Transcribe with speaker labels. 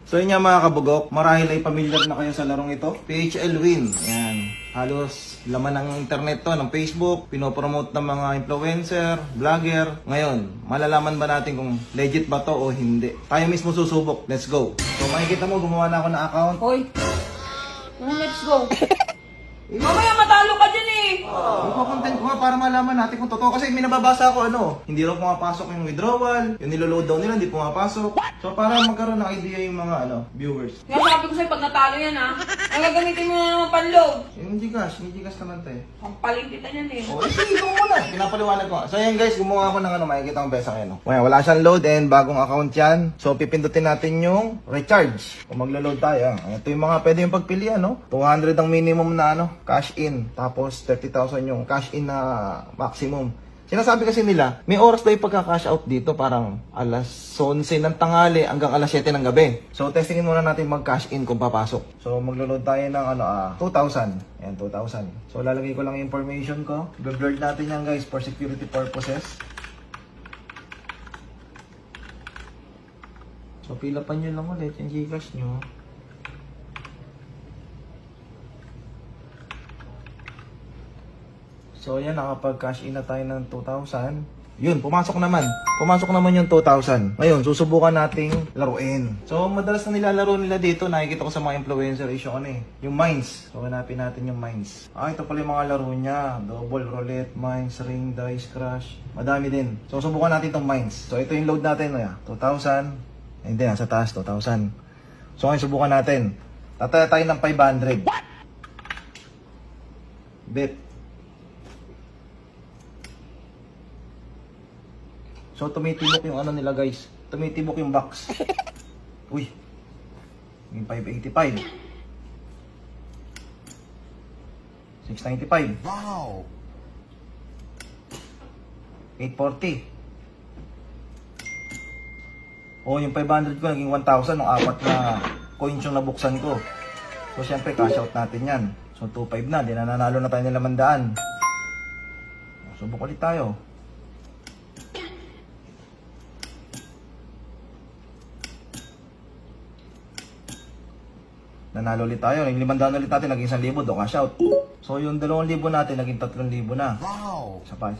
Speaker 1: So yun nga mga kabugok, marahil ay pamilyar na kayo sa larong ito. PHL Win. Yan. Halos laman ng internet to, ng Facebook, pinopromote ng mga influencer, vlogger. Ngayon, malalaman ba natin kung legit ba to o hindi? Tayo mismo susubok. Let's go. So makikita mo, gumawa na ako ng account.
Speaker 2: Hoy! Let's go! Mamaya matalo ka dyan eh!
Speaker 1: Content ko nga para malaman natin kung totoo. Kasi may nababasa ako hindi raw pumapasok yung withdrawal, yung niloload daw nila hindi pumapasok. So para magkaroon ng idea yung mga viewers.
Speaker 2: Kaya sabi ko sa'yo, pag natalo yan ha, ang gagamitin mo na naman panload.
Speaker 1: Yung Gcash naman tayo.
Speaker 2: Ang paling kita niyan eh.
Speaker 1: Oh, sige mo muna. Pinapaliwanag ko. So yan guys, gumawa ako ng makikita kong pesa ngayon. Well, wala siyang load and bagong account yan. So pipindutin natin yung recharge. Kung maglo-load tayo. Ito yung mga pwede yung pagpilian, no? 200 ang minimum na cash in. Tapos 30,000 yung cash in na maximum. Sinasabi kasi nila, may oras daw yung pagka-cash out dito, parang alas 11 ng tanghali hanggang alas 7 ng gabi. So, testingin muna natin mag-cash in kung papasok. So, maglo-load tayo ng 2,000. Ayan, 2,000. So, lalagay ko lang yung information ko. Blurred natin yan guys for security purposes. So, pilapan nyo lang ulit yung Gcash nyo. So, yan, nakapag-cash in na tayo ng 2,000. Yun, pumasok naman. Pumasok naman yung 2,000. Ngayon, susubukan nating laruin. So, madalas na nilalaro nila dito. Nakikita ko sa mga influencer issue yung mines. So, hanapin natin yung mines. Ito pala yung mga laro niya. Double, roulette, mines, ring, dice, crash. Madami din. So, subukan natin itong mines. So, ito yung load natin. 2,000. Hindi, nasa taas, 2,000. So, ngayon, subukan natin. Tataya tayo ng 500. Bet. So, tumitibok yung nila guys. Tumitibok yung box. Uy. Yung 585. 695.
Speaker 3: Wow!
Speaker 1: 840. Oh, yung 500 ko naging 1,000 nung apat na coins yung nabuksan ko. So, syempre, cash out natin yan. So, 2,500 na. Di na nanalo na tayo nila 100. Subok ulit tayo. Nanalo ulit tayo. Yung 500 ulit natin, naging 1,000 do cash out. So yung 2,000 natin, naging 3,000 na.
Speaker 3: Wow!
Speaker 1: Isa pa.